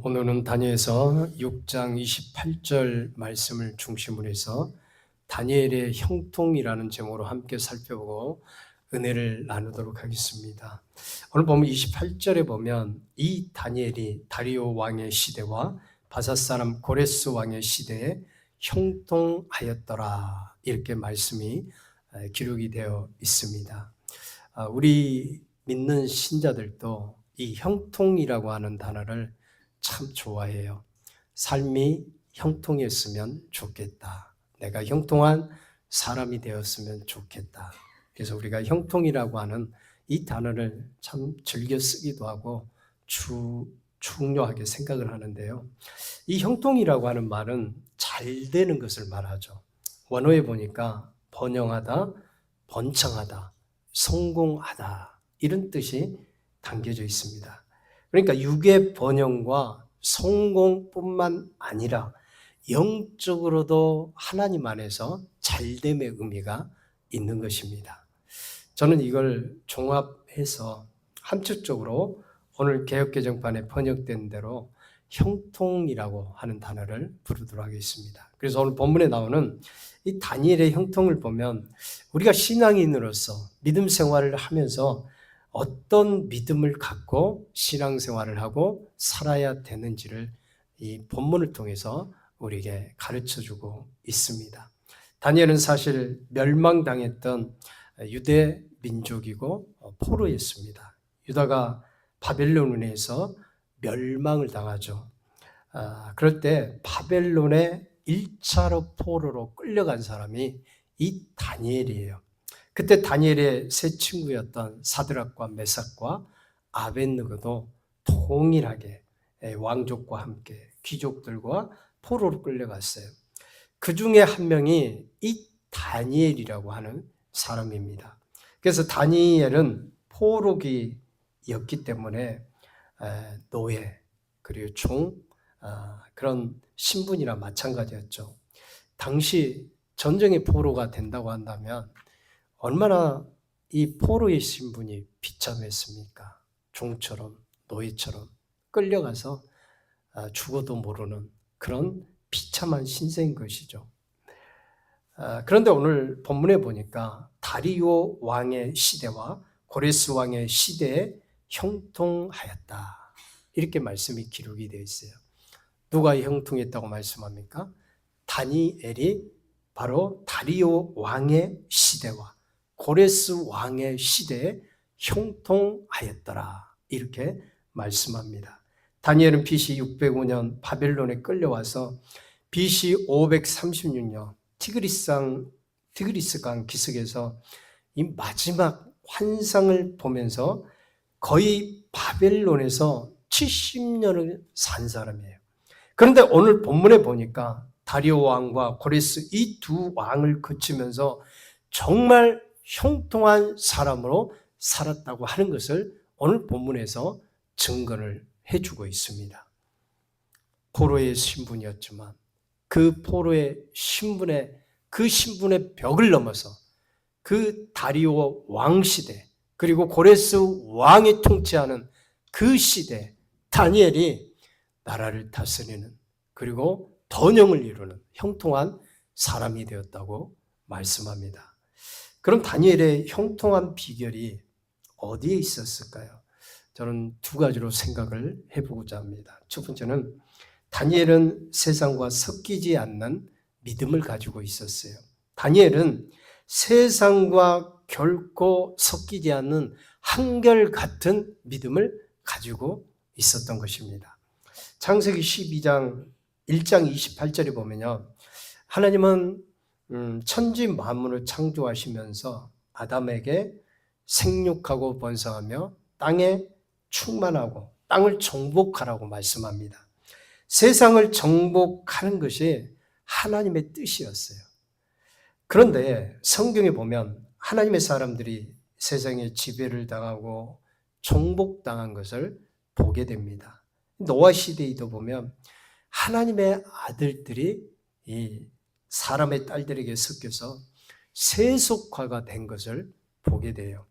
오늘은 다니엘서 6장 28절 말씀을 중심으로 해서 다니엘의 형통이라는 제목으로 함께 살펴보고 은혜를 나누도록 하겠습니다. 오늘 보면 28절에 보면 이 다니엘이 다리오 왕의 시대와 바사 사람 고레스 왕의 시대에 형통하였더라, 이렇게 말씀이 기록이 되어 있습니다. 우리 믿는 신자들도 이 형통이라고 하는 단어를 참 좋아해요. 삶이 형통했으면 좋겠다. 내가 형통한 사람이 되었으면 좋겠다. 그래서 우리가 형통이라고 하는 이 단어를 참 즐겨 쓰기도 하고 중요하게 생각을 하는데요. 이 형통이라고 하는 말은 잘 되는 것을 말하죠. 원어에 보니까 번영하다, 번창하다, 성공하다, 이런 뜻이 담겨져 있습니다. 그러니까 육의 번영과 성공뿐만 아니라 영적으로도 하나님 안에서 잘됨의 의미가 있는 것입니다. 저는 이걸 종합해서 함축적으로 오늘 개역개정판에 번역된 대로 형통이라고 하는 단어를 부르도록 하겠습니다. 그래서 오늘 본문에 나오는 이 다니엘의 형통을 보면 우리가 신앙인으로서 믿음 생활을 하면서 어떤 믿음을 갖고 신앙생활을 하고 살아야 되는지를 이 본문을 통해서 우리에게 가르쳐주고 있습니다. 다니엘은 사실 멸망당했던 유대 민족이고 포로였습니다. 유다가 바벨론에 의해서 멸망을 당하죠. 그럴 때 바벨론의 1차로 포로로 끌려간 사람이 이 다니엘이에요. 그때 다니엘의 세 친구였던 사드락과 메삭과 아벳느고도 동일하게 왕족과 함께 귀족들과 포로로 끌려갔어요. 그 중에 한 명이 이 다니엘이라고 하는 사람입니다. 그래서 다니엘은 포로기였기 때문에 노예 그리고 종 그런 신분이나 마찬가지였죠. 당시 전쟁의 포로가 된다고 한다면 얼마나 이 포로의 신분이 비참했습니까? 종처럼 노예처럼 끌려가서 죽어도 모르는 그런 비참한 신세인 것이죠. 그런데 오늘 본문에 보니까 다리오 왕의 시대와 고레스 왕의 시대에 형통하였다, 이렇게 말씀이 기록이 되어 있어요. 누가 형통했다고 말씀합니까? 다니엘이 바로 다리오 왕의 시대와 고레스 왕의 시대에 형통하였더라, 이렇게 말씀합니다. 다니엘은 BC 605년 바벨론에 끌려와서 BC 536년 티그리스강 기슭에서 이 마지막 환상을 보면서 거의 바벨론에서 70년을 산 사람이에요. 그런데 오늘 본문에 보니까 다리오 왕과 고레스 이 두 왕을 거치면서 정말 형통한 사람으로 살았다고 하는 것을 오늘 본문에서 증거를 해주고 있습니다. 포로의 신분이었지만 그 포로의 신분의 벽을 넘어서 그 다리오 왕 시대 그리고 고레스 왕이 통치하는 그 시대 다니엘이 나라를 다스리는 그리고 번영을 이루는 형통한 사람이 되었다고 말씀합니다. 그럼 다니엘의 형통한 비결이 어디에 있었을까요? 저는 두 가지로 생각을 해보고자 합니다. 첫 번째는 다니엘은 세상과 섞이지 않는 믿음을 가지고 있었어요. 다니엘은 세상과 결코 섞이지 않는 한결같은 믿음을 가지고 있었던 것입니다. 창세기 12장 1장 28절에 보면요, 하나님은 천지 만물을 창조하시면서 아담에게 생육하고 번성하며 땅에 충만하고 땅을 정복하라고 말씀합니다. 세상을 정복하는 것이 하나님의 뜻이었어요. 그런데 성경에 보면 하나님의 사람들이 세상에 지배를 당하고 정복당한 것을 보게 됩니다. 노아 시대에도 보면 하나님의 아들들이 이 사람의 딸들에게 섞여서 세속화가 된 것을 보게 돼요.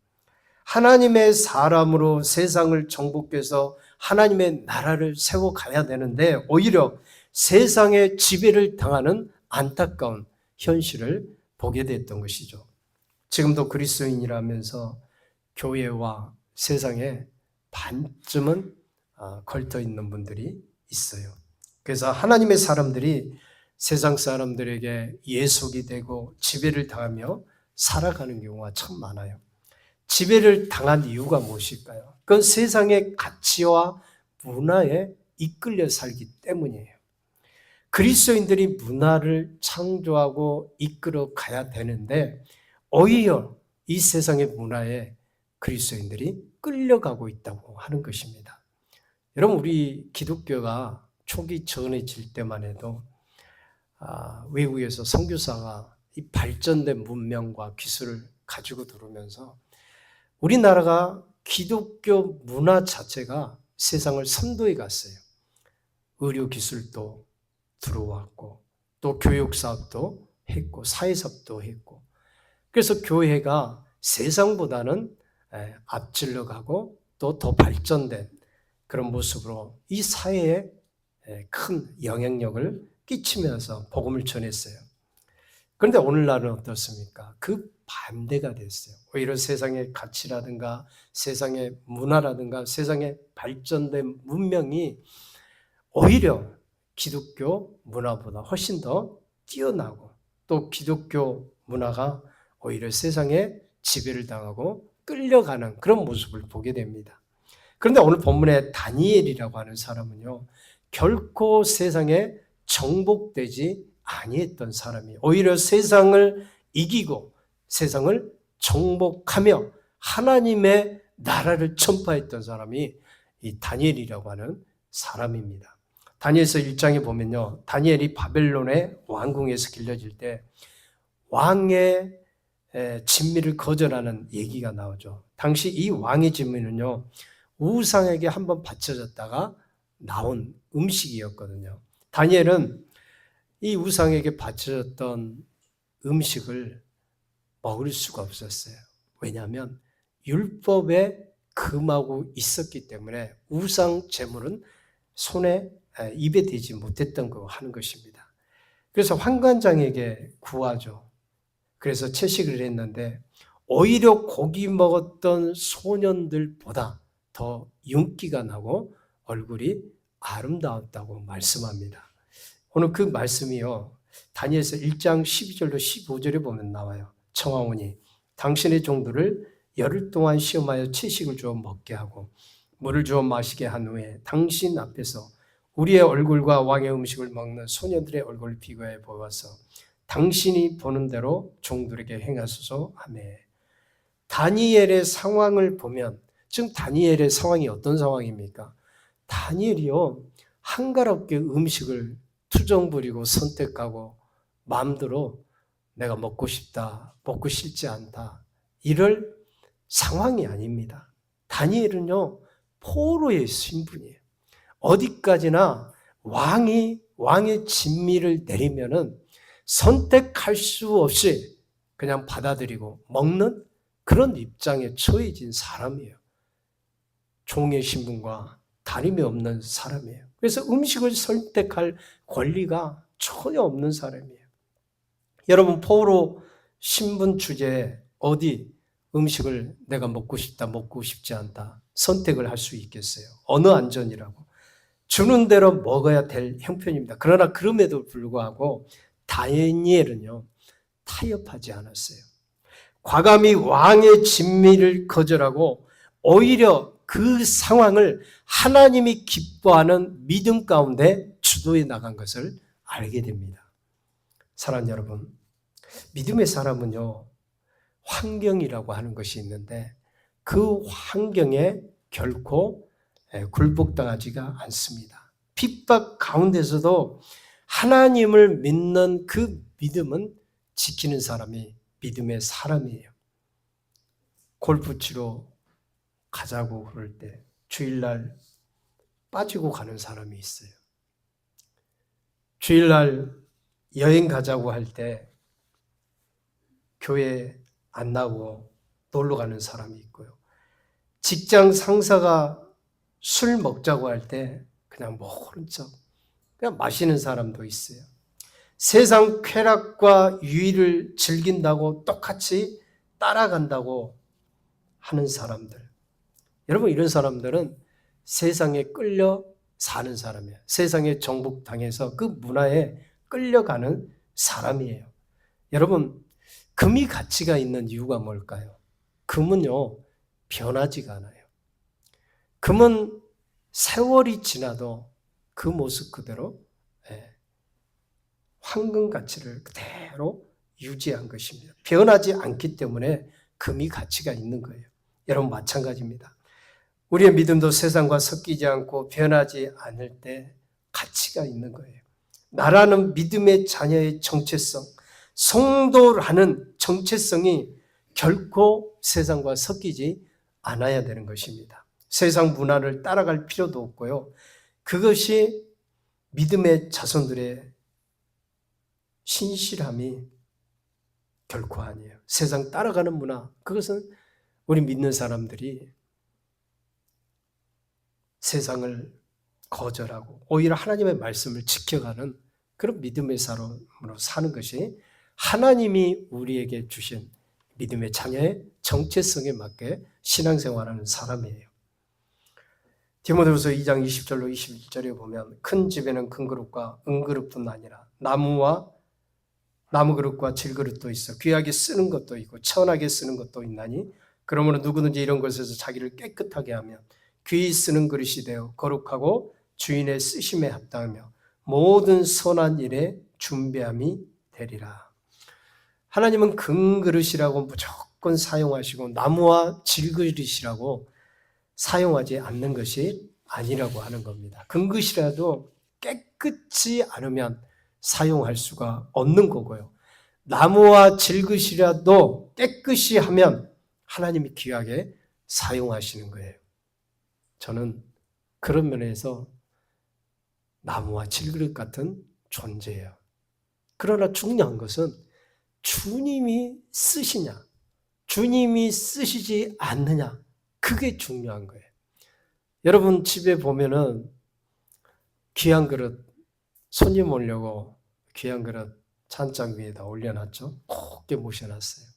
하나님의 사람으로 세상을 정복해서 하나님의 나라를 세워가야 되는데 오히려 세상의 지배를 당하는 안타까운 현실을 보게 됐던 것이죠. 지금도 그리스도인이라면서 교회와 세상에 반쯤은 걸터 있는 분들이 있어요. 그래서 하나님의 사람들이 세상 사람들에게 예속이 되고 지배를 당하며 살아가는 경우가 참 많아요. 지배를 당한 이유가 무엇일까요? 그건 세상의 가치와 문화에 이끌려 살기 때문이에요. 그리스도인들이 문화를 창조하고 이끌어 가야 되는데 오히려 이 세상의 문화에 그리스도인들이 끌려가고 있다고 하는 것입니다. 여러분, 우리 기독교가 초기 전해질 때만 해도 외국에서 선교사가 이 발전된 문명과 기술을 가지고 들어오면서 우리나라가 기독교 문화 자체가 세상을 선도해 갔어요. 의료 기술도 들어왔고 또 교육 사업도 했고 사회 사업도 했고 그래서 교회가 세상보다는 앞질러 가고 또 더 발전된 그런 모습으로 이 사회에 큰 영향력을 끼치면서 복음을 전했어요. 그런데 오늘날은 어떻습니까? 그 반대가 됐어요. 오히려 세상의 가치라든가 세상의 문화라든가 세상의 발전된 문명이 오히려 기독교 문화보다 훨씬 더 뛰어나고 또 기독교 문화가 오히려 세상에 지배를 당하고 끌려가는 그런 모습을 보게 됩니다. 그런데 오늘 본문에 다니엘이라고 하는 사람은요, 결코 세상에 정복되지 아니했던 사람이에요. 오히려 세상을 이기고 세상을 정복하며 하나님의 나라를 전파했던 사람이 이 다니엘이라고 하는 사람입니다. 다니엘서 1장에 보면요, 다니엘이 바벨론의 왕궁에서 길러질 때 왕의 진미를 거절하는 얘기가 나오죠. 당시 이 왕의 진미는요, 우상에게 한번 바쳐졌다가 나온 음식이었거든요. 다니엘은 이 우상에게 바쳐졌던 음식을 먹을 수가 없었어요. 왜냐하면 율법에 금하고 있었기 때문에 우상 제물은 손에 입에 대지 못했던 거 하는 것입니다. 그래서 환관장에게 구하죠. 그래서 채식을 했는데 오히려 고기 먹었던 소년들보다 더 윤기가 나고 얼굴이 아름다웠다고 말씀합니다. 오늘 그 말씀이요, 다니엘서 1장 12절로 15절에 보면 나와요. 청하오니 당신의 종들을 열흘 동안 시험하여 채식을 주어 먹게 하고 물을 주어 마시게 한 후에 당신 앞에서 우리의 얼굴과 왕의 음식을 먹는 소년들의 얼굴을 비교해 보아서 당신이 보는 대로 종들에게 행하소서 하며, 다니엘의 상황을 보면 지금 다니엘의 상황이 어떤 상황입니까? 다니엘이요, 한가롭게 음식을 투정 부리고 선택하고 마음대로 내가 먹고 싶다, 먹고 싫지 않다, 이럴 상황이 아닙니다. 다니엘은요, 포로의 신분이에요. 어디까지나 왕의 진미를 내리면은 선택할 수 없이 그냥 받아들이고 먹는 그런 입장에 처해진 사람이에요. 종의 신분과 다름이 없는 사람이에요. 그래서 음식을 선택할 권리가 전혀 없는 사람이에요. 여러분, 포로 신분 주제에 어디 음식을 내가 먹고 싶다, 먹고 싶지 않다 선택을 할 수 있겠어요? 어느 안전이라고. 주는 대로 먹어야 될 형편입니다. 그러나 그럼에도 불구하고 다니엘은요, 타협하지 않았어요. 과감히 왕의 진미를 거절하고 오히려 그 상황을 하나님이 기뻐하는 믿음 가운데 주도해 나간 것을 알게 됩니다. 사랑하는 여러분, 믿음의 사람은요, 환경이라고 하는 것이 있는데 그 환경에 결코 굴복당하지가 않습니다. 핍박 가운데서도 하나님을 믿는 그 믿음은 지키는 사람이 믿음의 사람이에요. 골프 치러 가자고 그럴 때 주일날 빠지고 가는 사람이 있어요. 주일날 여행 가자고 할 때 교회 안 나고 놀러 가는 사람이 있고요. 직장 상사가 술 먹자고 할 때 그냥 모른 척 그냥 마시는 사람도 있어요. 세상 쾌락과 유의를 즐긴다고 똑같이 따라간다고 하는 사람들. 여러분, 이런 사람들은 세상에 끌려 사는 사람이에요. 세상에 정복당해서 그 문화에 끌려가는 사람이에요. 여러분, 금이 가치가 있는 이유가 뭘까요? 금은요, 변하지가 않아요. 금은 세월이 지나도 그 모습 그대로 황금 가치를 그대로 유지한 것입니다. 변하지 않기 때문에 금이 가치가 있는 거예요. 여러분, 마찬가지입니다. 우리의 믿음도 세상과 섞이지 않고 변하지 않을 때 가치가 있는 거예요. 나라는 믿음의 자녀의 정체성, 성도라는 정체성이 결코 세상과 섞이지 않아야 되는 것입니다. 세상 문화를 따라갈 필요도 없고요. 그것이 믿음의 자손들의 신실함이 결코 아니에요. 세상 따라가는 문화, 그것은 우리 믿는 사람들이 세상을 거절하고 오히려 하나님의 말씀을 지켜가는 그런 믿음의 사람으로 사는 것이 하나님이 우리에게 주신 믿음의 자녀의 정체성에 맞게 신앙생활하는 사람이에요. 디모데후서 2장 20절로 21절에 보면 큰 집에는 큰 그릇과 은그릇뿐 아니라 나무 그릇과 질그릇도 있어 귀하게 쓰는 것도 있고 천하게 쓰는 것도 있나니 그러므로 누구든지 이런 것에서 자기를 깨끗하게 하면 귀히 쓰는 그릇이 되어 거룩하고 주인의 쓰심에 합당하며 모든 선한 일에 준비함이 되리라. 하나님은 금그릇이라고 무조건 사용하시고 나무와 질그릇이라고 사용하지 않는 것이 아니라고 하는 겁니다. 금그릇이라도 깨끗이 않으면 사용할 수가 없는 거고요. 나무와 질그릇이라도 깨끗이 하면 하나님이 귀하게 사용하시는 거예요. 저는 그런 면에서 나무와 질그릇 같은 존재예요. 그러나 중요한 것은 주님이 쓰시냐, 주님이 쓰시지 않느냐, 그게 중요한 거예요. 여러분 집에 보면은 귀한 그릇, 손님 오려고 귀한 그릇 찬장 위에다 올려놨죠. 곱게 모셔놨어요.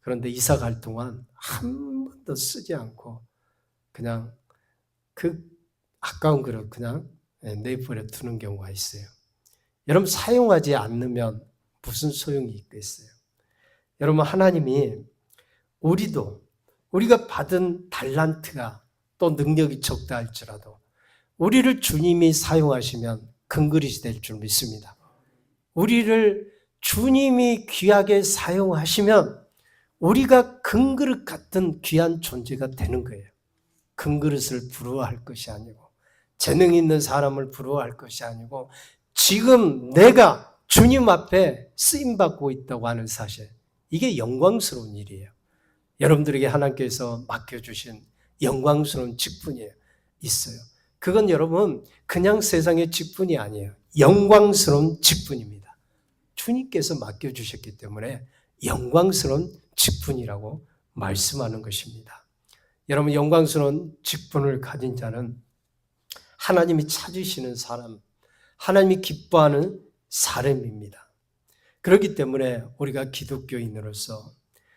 그런데 이사 갈 동안 한 번도 쓰지 않고 그냥 그 아까운 그릇 그냥 내버려 두는 경우가 있어요. 여러분 사용하지 않으면 무슨 소용이 있겠어요? 여러분 하나님이 우리가 받은 달란트가 또 능력이 적다 할지라도 우리를 주님이 사용하시면 금그릇이 될 줄 믿습니다. 우리를 주님이 귀하게 사용하시면 우리가 금그릇 같은 귀한 존재가 되는 거예요. 금그릇을 부러워할 것이 아니고 재능 있는 사람을 부러워할 것이 아니고 지금 내가 주님 앞에 쓰임받고 있다고 하는 사실, 이게 영광스러운 일이에요. 여러분들에게 하나님께서 맡겨주신 영광스러운 직분이 있어요. 그건 여러분 그냥 세상의 직분이 아니에요. 영광스러운 직분입니다. 주님께서 맡겨주셨기 때문에 영광스러운 직분이라고 말씀하는 것입니다. 여러분 영광스러운 직분을 가진 자는 하나님이 찾으시는 사람, 하나님이 기뻐하는 사람입니다. 그렇기 때문에 우리가 기독교인으로서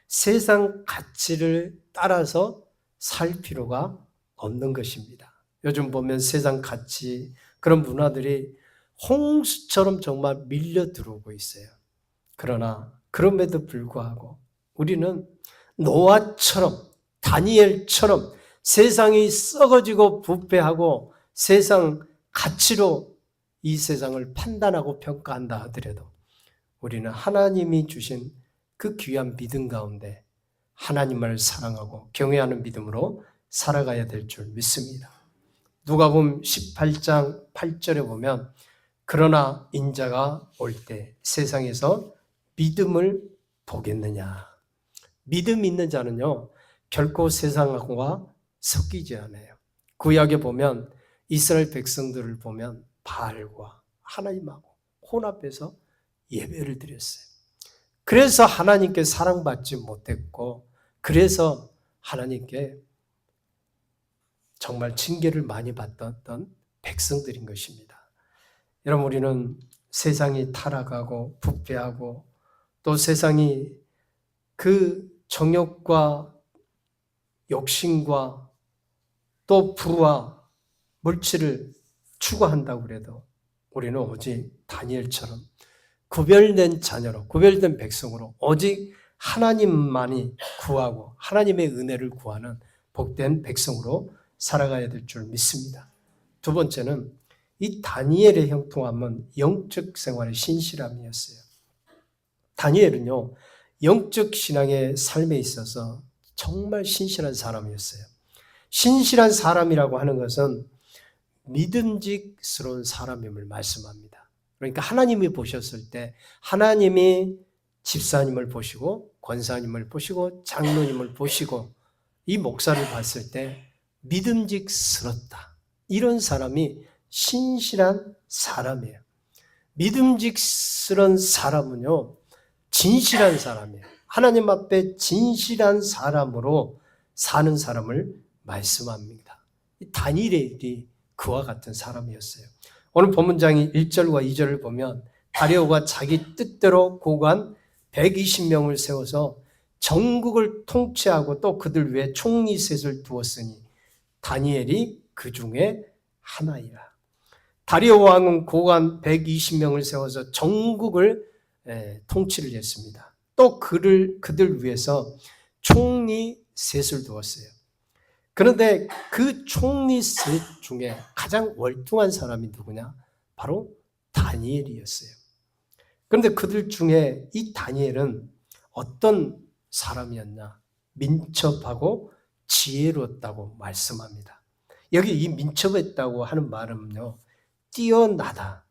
세상 가치를 따라서 살 필요가 없는 것입니다. 요즘 보면 세상 가치, 그런 문화들이 홍수처럼 정말 밀려 들어오고 있어요. 그러나 그럼에도 불구하고 우리는 노아처럼 다니엘처럼 세상이 썩어지고 부패하고 세상 가치로 이 세상을 판단하고 평가한다 하더라도 우리는 하나님이 주신 그 귀한 믿음 가운데 하나님을 사랑하고 경외하는 믿음으로 살아가야 될 줄 믿습니다. 누가복음 18장 8절에 보면 그러나 인자가 올 때 세상에서 믿음을 보겠느냐. 믿음 있는 자는요 결코 세상과 섞이지 않아요. 구약에 보면 이스라엘 백성들을 보면 바알과 하나님하고 혼합해서 예배를 드렸어요. 그래서 하나님께 사랑받지 못했고 그래서 하나님께 정말 징계를 많이 받았던 백성들인 것입니다. 여러분, 우리는 세상이 타락하고 부패하고 또 세상이 그 정욕과 욕심과 또 부와 물질을 추구한다고 그래도 우리는 오직 다니엘처럼 구별된 자녀로, 구별된 백성으로 오직 하나님만이 구하고 하나님의 은혜를 구하는 복된 백성으로 살아가야 될 줄 믿습니다. 두 번째는 이 다니엘의 형통함은 영적 생활의 신실함이었어요. 다니엘은요, 영적 신앙의 삶에 있어서 정말 신실한 사람이었어요. 신실한 사람이라고 하는 것은 믿음직스러운 사람임을 말씀합니다. 그러니까 하나님이 보셨을 때 하나님이 집사님을 보시고 권사님을 보시고 장로님을 보시고 이 목사를 봤을 때 믿음직스럽다. 이런 사람이 신실한 사람이에요. 믿음직스러운 사람은요, 진실한 사람이에요. 하나님 앞에 진실한 사람으로 사는 사람을 말씀합니다. 다니엘이 그와 같은 사람이었어요. 오늘 본문장이 1절과 2절을 보면 다리오가 자기 뜻대로 고관 120명을 세워서 전국을 통치하고 또 그들 위에 총리 셋을 두었으니 다니엘이 그 중에 하나이라. 다리오 왕은 고관 120명을 세워서 전국을 통치를 했습니다. 또 그들 위해서 총리 셋을 두었어요. 그런데 그 총리 셋 중에 가장 월등한 사람이 누구냐? 바로 다니엘이었어요. 그런데 그들 중에 이 다니엘은 어떤 사람이었냐? 민첩하고 지혜로웠다고 말씀합니다. 여기 이 민첩했다고 하는 말은요, 뛰어나다,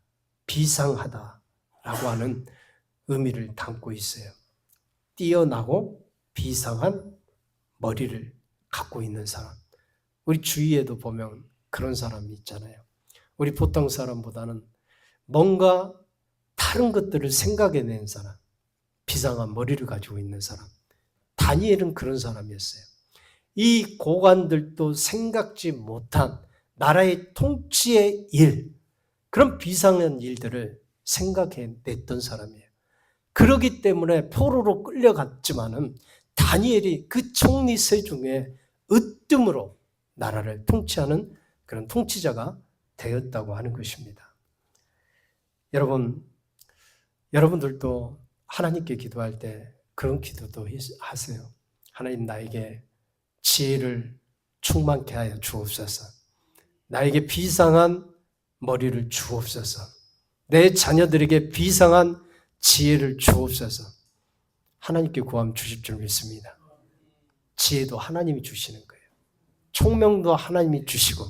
비상하다라고 하는 의미를 담고 있어요. 뛰어나고 비상한 머리를 갖고 있는 사람. 우리 주위에도 보면 그런 사람이 있잖아요. 우리 보통 사람보다는 뭔가 다른 것들을 생각해낸 사람, 비상한 머리를 가지고 있는 사람. 다니엘은 그런 사람이었어요. 이 고관들도 생각지 못한 나라의 통치의 일, 그런 비상한 일들을 생각해냈던 사람이에요. 그러기 때문에 포로로 끌려갔지만은 다니엘이 그 총리 세 중에 으뜸으로 나라를 통치하는 그런 통치자가 되었다고 하는 것입니다. 여러분들도 하나님께 기도할 때 그런 기도도 하세요. 하나님, 나에게 지혜를 충만케 하여 주옵소서. 나에게 비상한 머리를 주옵소서. 내 자녀들에게 비상한 지혜를 주옵소서. 하나님께 구하면 주실 줄 믿습니다. 지혜도 하나님이 주시는 거예요. 총명도 하나님이 주시고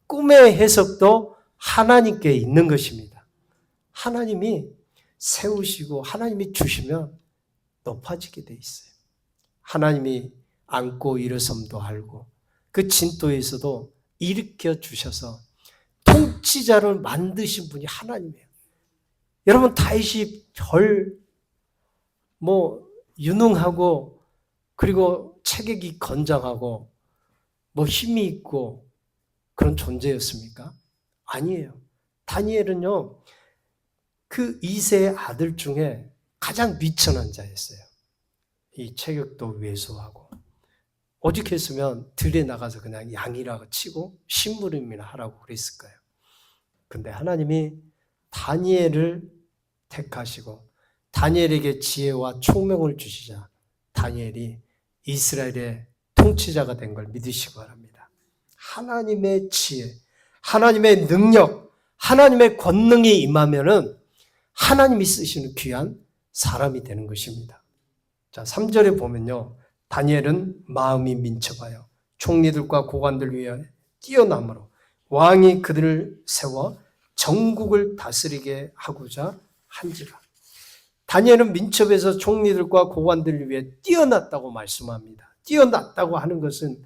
꿈의 해석도 하나님께 있는 것입니다. 하나님이 세우시고 하나님이 주시면 높아지게 돼 있어요. 하나님이 앉고 일어섬도 알고 그 진도에서도 일으켜 주셔서 통치자를 만드신 분이 하나님이에요. 여러분, 다윗이 유능하고 그리고 체격이 건장하고 힘이 있고 그런 존재였습니까? 아니에요. 다니엘은요, 그 2세의 아들 중에 가장 미천한 자였어요. 이 체격도 왜소하고 오직 했으면 들에 나가서 그냥 양이라고 치고 심부름이나 하라고 그랬을 거예요. 근데 하나님이 다니엘을 택하시고 다니엘에게 지혜와 총명을 주시자 다니엘이 이스라엘의 통치자가 된 걸 믿으시기 바랍니다. 하나님의 지혜, 하나님의 능력, 하나님의 권능이 임하면은 하나님이 쓰시는 귀한 사람이 되는 것입니다. 자, 3절에 보면요, 다니엘은 마음이 민첩하여 총리들과 고관들 위에 뛰어남으로 왕이 그들을 세워 전국을 다스리게 하고자 한지라. 다니엘은 민첩해서 총리들과 고관들 위해 뛰어났다고 말씀합니다. 뛰어났다고 하는 것은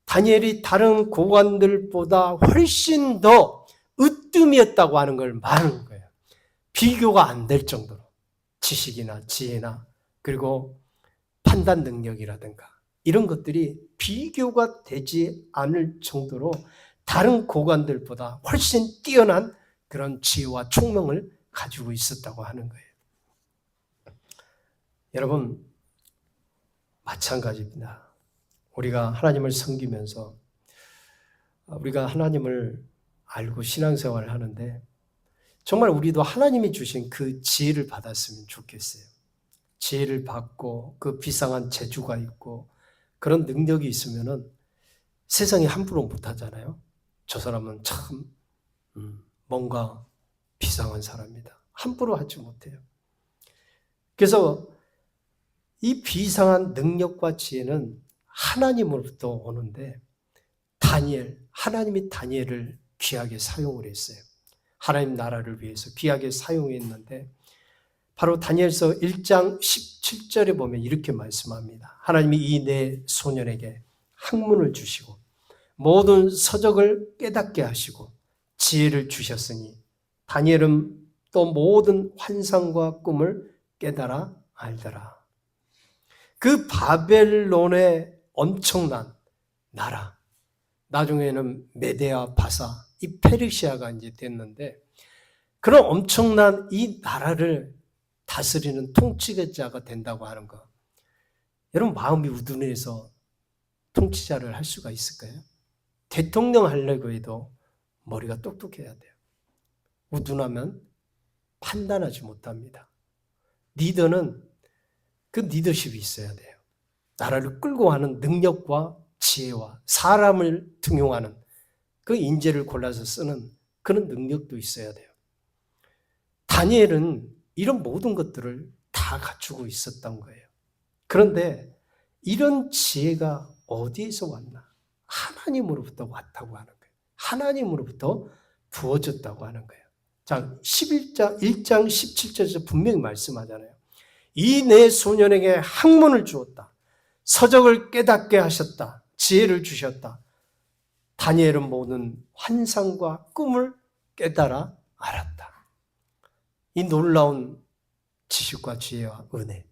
다니엘이 다른 고관들보다 훨씬 더 으뜸이었다고 하는 걸 말하는 거예요. 비교가 안 될 정도로 지식이나 지혜나 그리고 판단 능력이라든가 이런 것들이 비교가 되지 않을 정도로 다른 고관들보다 훨씬 뛰어난 그런 지혜와 총명을 가지고 있었다고 하는 거예요. 여러분, 마찬가지입니다. 우리가 하나님을 섬기면서 우리가 하나님을 알고 신앙생활을 하는데 정말 우리도 하나님이 주신 그 지혜를 받았으면 좋겠어요. 지혜를 받고 그 비상한 재주가 있고 그런 능력이 있으면은 세상에 함부로 못하잖아요. 저 사람은 참 뭔가 비상한 사람이다. 함부로 하지 못해요. 그래서 이 비상한 능력과 지혜는 하나님으로부터 오는데 하나님이 다니엘을 귀하게 사용을 했어요. 하나님 나라를 위해서 귀하게 사용했는데 바로 다니엘서 1장 17절에 보면 이렇게 말씀합니다. 하나님이 이 네 소년에게 학문을 주시고 모든 서적을 깨닫게 하시고 지혜를 주셨으니 다니엘은 또 모든 환상과 꿈을 깨달아 알더라. 그 바벨론의 엄청난 나라, 나중에는 메데아 바사, 이 페르시아가 이제 됐는데 그런 엄청난 이 나라를 다스리는 통치자가 된다고 하는 거. 여러분 마음이 우둔해서 통치자를 할 수가 있을까요? 대통령 하려고 해도 머리가 똑똑해야 돼요. 우둔하면 판단하지 못합니다. 리더는 그 리더십이 있어야 돼요. 나라를 끌고 가는 능력과 지혜와 사람을 등용하는 그 인재를 골라서 쓰는 그런 능력도 있어야 돼요. 다니엘은 이런 모든 것들을 다 갖추고 있었던 거예요. 그런데 이런 지혜가 어디에서 왔나? 하나님으로부터 왔다고 하는 거예요. 하나님으로부터 부어졌다고 하는 거예요. 자, 1장 17절에서 분명히 말씀하잖아요. 이 네 소년에게 학문을 주었다. 서적을 깨닫게 하셨다. 지혜를 주셨다. 다니엘은 모든 환상과 꿈을 깨달아 알았다. 이 놀라운 지식과 지혜와 은혜,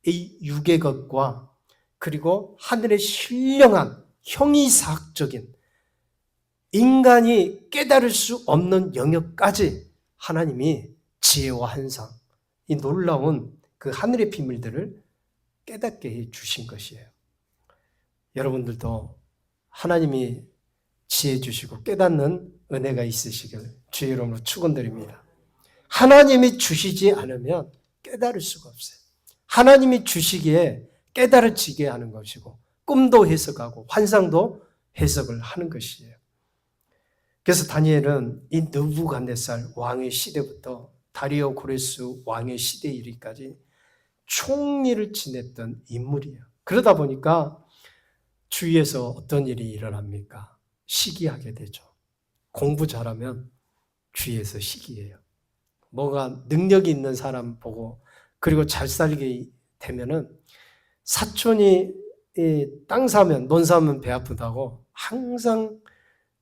이 육의 것과 그리고 하늘의 신령한 형이사학적인 인간이 깨달을 수 없는 영역까지 하나님이 지혜와 환상, 이 놀라운 그 하늘의 비밀들을 깨닫게 해 주신 것이에요. 여러분들도 하나님이 지혜 주시고 깨닫는 은혜가 있으시길 주의 이름으로 축원드립니다. 하나님이 주시지 않으면 깨달을 수가 없어요. 하나님이 주시기에 깨달아지게 하는 것이고 꿈도 해석하고 환상도 해석을 하는 것이에요. 그래서 다니엘은 이 느부갓네살 왕의 시대부터 다리오 고레스 왕의 시대에 이르기까지 총리를 지냈던 인물이에요. 그러다 보니까 주위에서 어떤 일이 일어납니까? 시기하게 되죠. 공부 잘하면 주위에서 시기해요. 뭐가 능력이 있는 사람 보고 그리고 잘 살게 되면은 사촌이 땅 사면 논 사면 배 아프다고 항상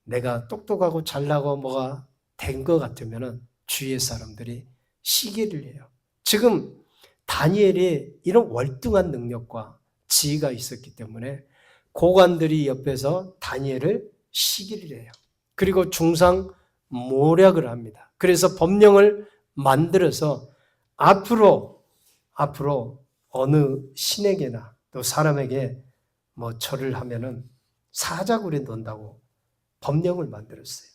내가 똑똑하고 잘나고 뭐가 된 것 같으면은 주위의 사람들이 시기를 해요. 지금 다니엘이 이런 월등한 능력과 지혜가 있었기 때문에 고관들이 옆에서 다니엘을 시기를 해요. 그리고 중상 모략을 합니다. 그래서 법령을 만들어서 앞으로 어느 신에게나 또 사람에게 뭐 절을 하면은 사자굴에 넣는다고 법령을 만들었어요.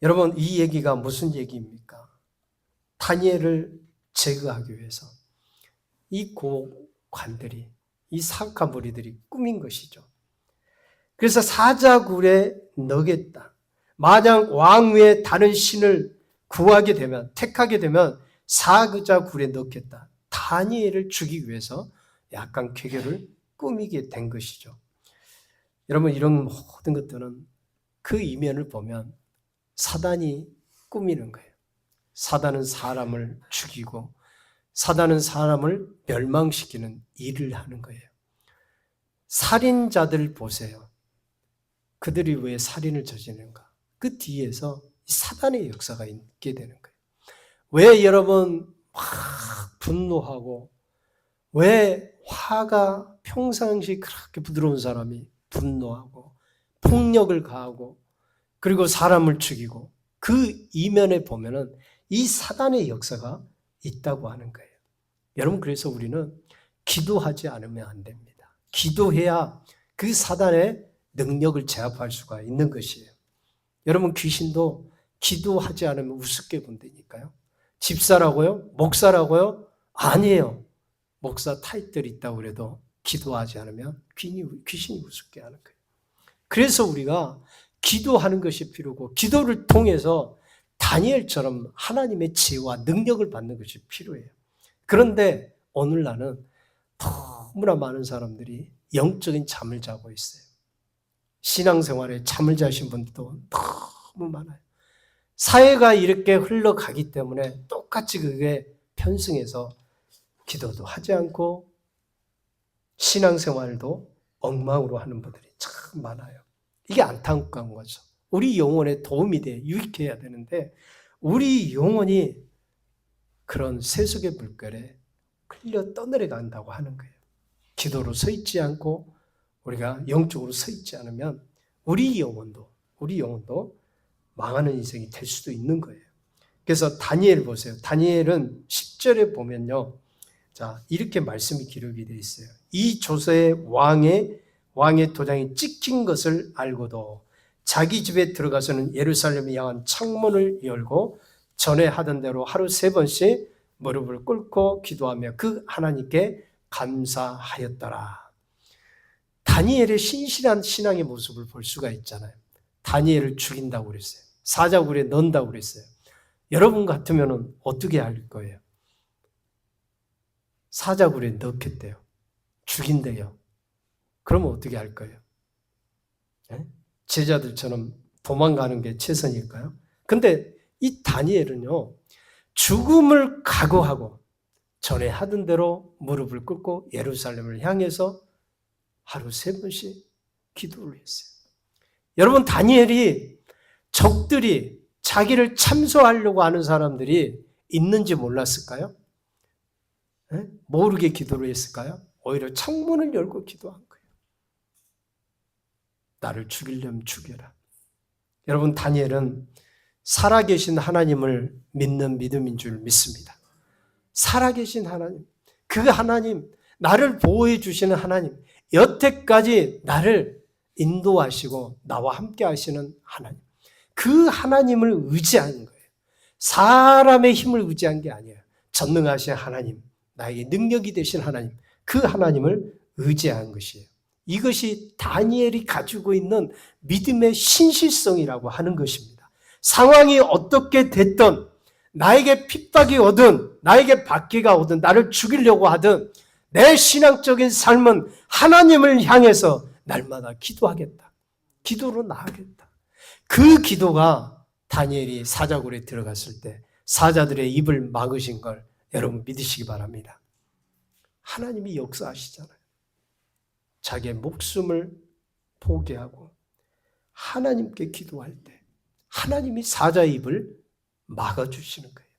여러분 이 얘기가 무슨 얘기입니까? 다니엘을 제거하기 위해서 이 고관들이 이 사악한 무리들이 꾸민 것이죠. 그래서 사자굴에 넣겠다. 만약 왕 외에 다른 신을 구하게 되면 택하게 되면 사자굴에 넣겠다. 다니엘을 죽이기 위해서 약간 괴결을 꾸미게 된 것이죠. 여러분 이런 모든 것들은 그 이면을 보면 사단이 꾸미는 거예요. 사단은 사람을 죽이고 사단은 사람을 멸망시키는 일을 하는 거예요. 살인자들 보세요. 그들이 왜 살인을 저지르는가? 그 뒤에서 사단의 역사가 있게 되는 거예요. 왜 여러분 막 분노하고 왜 화가 평상시 그렇게 부드러운 사람이 분노하고 폭력을 가하고 그리고 사람을 죽이고 그 이면에 보면은 이 사단의 역사가 있다고 하는 거예요. 여러분, 그래서 우리는 기도하지 않으면 안 됩니다. 기도해야 그 사단의 능력을 제압할 수가 있는 것이에요. 여러분, 귀신도 기도하지 않으면 우습게 본다니까요. 집사라고요? 목사라고요? 아니에요. 목사 타이틀이 있다고 그래도 기도하지 않으면 귀신이 우습게 하는 거예요. 그래서 우리가 기도하는 것이 필요고 기도를 통해서 다니엘처럼 하나님의 지혜와 능력을 받는 것이 필요해요. 그런데 오늘날은 너무나 많은 사람들이 영적인 잠을 자고 있어요. 신앙생활에 잠을 자신 분들도 너무 많아요. 사회가 이렇게 흘러가기 때문에 똑같이 그게 편승해서 기도도 하지 않고 신앙생활도 엉망으로 하는 분들이 참 많아요. 이게 안타까운 거죠. 우리 영혼에 도움이 돼 유익해야 되는데 우리 영혼이 그런 세속의 물결에 흘려 떠내려간다고 하는 거예요. 기도로 서 있지 않고 우리가 영적으로 서 있지 않으면 우리 영혼도 망하는 인생이 될 수도 있는 거예요. 그래서 다니엘 보세요. 다니엘은 10절에 보면요. 자, 이렇게 말씀이 기록이 되어 있어요. 이 조서의 왕의 도장이 찍힌 것을 알고도 자기 집에 들어가서는 예루살렘을 향한 창문을 열고 전에 하던 대로 하루 3번씩 무릎을 꿇고 기도하며 그 하나님께 감사하였더라. 다니엘의 신실한 신앙의 모습을 볼 수가 있잖아요. 다니엘을 죽인다고 그랬어요. 사자굴에 넣는다고 그랬어요. 여러분 같으면 어떻게 할 거예요? 사자굴에 넣겠대요. 죽인대요. 그러면 어떻게 할 거예요? 네? 제자들처럼 도망가는 게 최선일까요? 근데 이 다니엘은요, 죽음을 각오하고 전에 하던 대로 무릎을 꿇고 예루살렘을 향해서 하루 3번씩 기도를 했어요. 여러분, 다니엘이 적들이 자기를 참소하려고 하는 사람들이 있는지 몰랐을까요? 네? 모르게 기도를 했을까요? 오히려 창문을 열고 기도한 거예요. 나를 죽이려면 죽여라. 여러분, 다니엘은 살아계신 하나님을 믿는 믿음인 줄 믿습니다. 살아계신 하나님, 그 하나님, 나를 보호해 주시는 하나님, 여태까지 나를 인도하시고 나와 함께 하시는 하나님, 그 하나님을 의지하는 거예요. 사람의 힘을 의지한 게 아니에요. 전능하신 하나님, 나에게 능력이 되신 하나님, 그 하나님을 의지한 것이에요. 이것이 다니엘이 가지고 있는 믿음의 신실성이라고 하는 것입니다. 상황이 어떻게 됐든, 나에게 핍박이 오든, 나에게 박해가 오든, 나를 죽이려고 하든, 내 신앙적인 삶은 하나님을 향해서 날마다 기도하겠다. 기도로 나아가겠다. 그 기도가 다니엘이 사자굴에 들어갔을 때 사자들의 입을 막으신 걸 여러분 믿으시기 바랍니다. 하나님이 역사하시잖아요. 자기의 목숨을 포기하고 하나님께 기도할 때 하나님이 사자의 입을 막아주시는 거예요.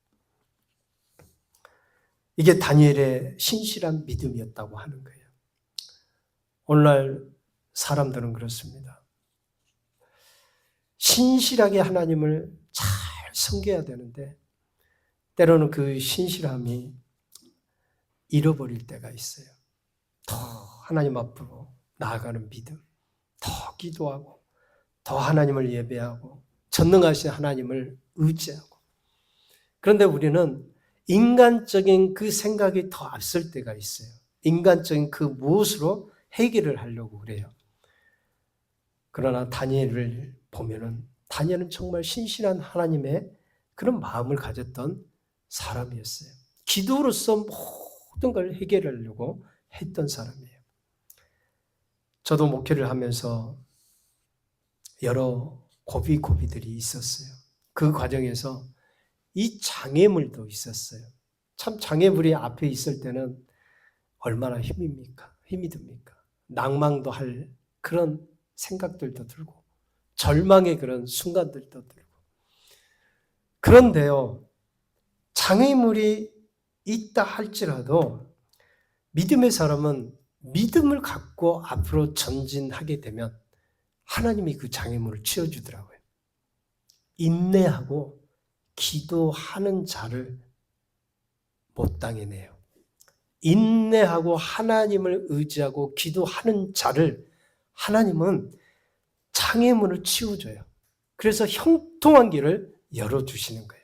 이게 다니엘의 신실한 믿음이었다고 하는 거예요. 오늘날 사람들은 그렇습니다. 신실하게 하나님을 잘 섬겨야 되는데 때로는 그 신실함이 잃어버릴 때가 있어요. 더 하나님 앞으로 나아가는 믿음, 더 기도하고 더 하나님을 예배하고 전능하신 하나님을 의지하고, 그런데 우리는 인간적인 그 생각이 더 앞설 때가 있어요. 인간적인 그 무엇으로 해결을 하려고 그래요. 그러나 다니엘을 보면은 다니엘은 정말 신실한 하나님의 그런 마음을 가졌던 사람이었어요. 기도로서 모든 걸 해결하려고 했던 사람이에요. 저도 목회를 하면서 여러 고비들이 있었어요. 그 과정에서 이 장애물도 있었어요. 참 장애물이 앞에 있을 때는 얼마나 힘이 듭니까? 낭망도 할 그런 생각들도 들고 절망의 그런 순간들도 들고. 그런데요, 장애물이 있다 할지라도 믿음의 사람은 믿음을 갖고 앞으로 전진하게 되면 하나님이 그 장애물을 치워주더라고요. 인내하고 기도하는 자를 못 당해내요. 인내하고 하나님을 의지하고 기도하는 자를 하나님은 장애물을 치워줘요. 그래서 형통한 길을 열어주시는 거예요.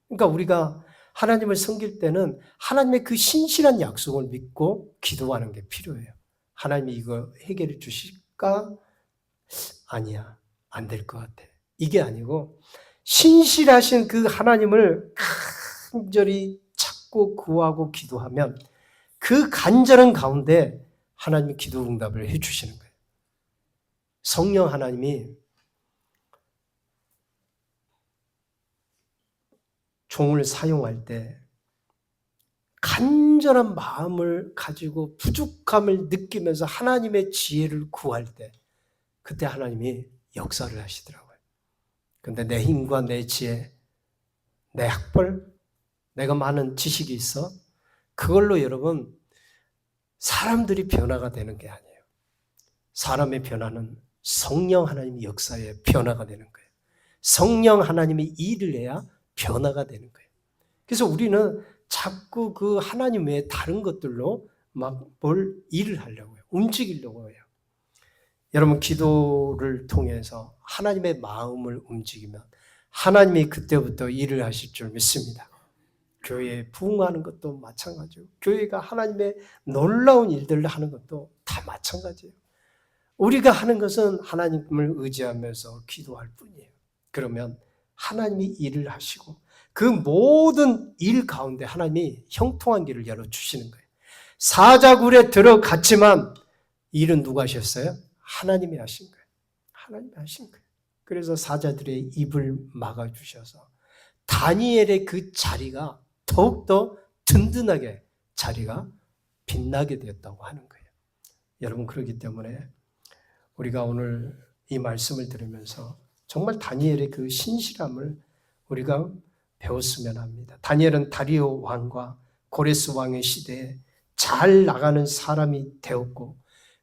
그러니까 우리가 하나님을 섬길 때는 하나님의 그 신실한 약속을 믿고 기도하는 게 필요해요. 하나님이 이거 해결해 주실까? 아니야, 안 될 것 같아. 이게 아니고 신실하신 그 하나님을 간절히 찾고 구하고 기도하면 그 간절한 가운데 하나님이 기도 응답을 해주시는 거예요. 성령 하나님이 종을 사용할 때 간절한 마음을 가지고 부족함을 느끼면서 하나님의 지혜를 구할 때 그때 하나님이 역사를 하시더라고요. 근데 내 힘과 내 지혜, 내 학벌, 내가 많은 지식이 있어 그걸로 여러분 사람들이 변화가 되는 게 아니에요. 사람의 변화는 성령 하나님의 역사에 변화가 되는 거예요. 성령 하나님이 일을 해야 변화가 되는 거예요. 그래서 우리는 자꾸 그 하나님 외에 다른 것들로 막 뭘 일을 하려고 해요. 움직이려고 해요. 여러분 기도를 통해서 하나님의 마음을 움직이면 하나님이 그때부터 일을 하실 줄 믿습니다. 교회에 부흥하는 것도 마찬가지고 교회가 하나님의 놀라운 일들을 하는 것도 다 마찬가지예요. 우리가 하는 것은 하나님을 의지하면서 기도할 뿐이에요. 그러면 하나님이 일을 하시고 그 모든 일 가운데 하나님이 형통한 길을 열어주시는 거예요. 사자굴에 들어갔지만 일은 누가 하셨어요? 하나님이 하신 거예요. 하나님이 하신 거예요. 그래서 사자들의 입을 막아주셔서 다니엘의 그 자리가 더욱더 든든하게 자리가 빛나게 되었다고 하는 거예요. 여러분 그렇기 때문에 우리가 오늘 이 말씀을 들으면서 정말 다니엘의 그 신실함을 우리가 배웠으면 합니다. 다니엘은 다리오 왕과 고레스 왕의 시대에 잘 나가는 사람이 되었고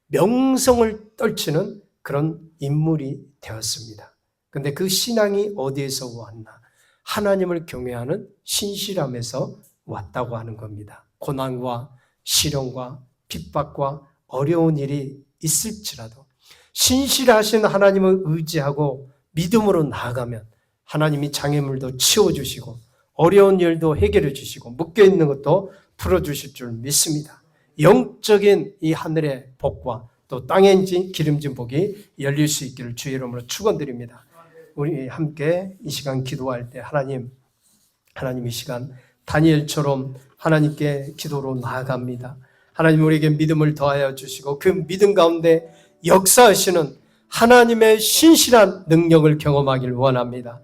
명성을 떨치는 그런 인물이 되었습니다. 그런데 그 신앙이 어디에서 왔나? 하나님을 경외하는 신실함에서 왔다고 하는 겁니다. 고난과 시련과 핍박과 어려운 일이 있을지라도 신실하신 하나님을 의지하고 믿음으로 나아가면 하나님이 장애물도 치워주시고 어려운 일도 해결해 주시고 묶여있는 것도 풀어주실 줄 믿습니다. 영적인 이 하늘의 복과 또 땅에 기름진 복이 열릴 수 있기를 주의 이름으로 축원드립니다. 우리 함께 이 시간 기도할 때 하나님 이 시간 다니엘처럼 하나님께 기도로 나아갑니다. 하나님 우리에게 믿음을 더하여 주시고 그 믿음 가운데 역사하시는 하나님의 신실한 능력을 경험하길 원합니다.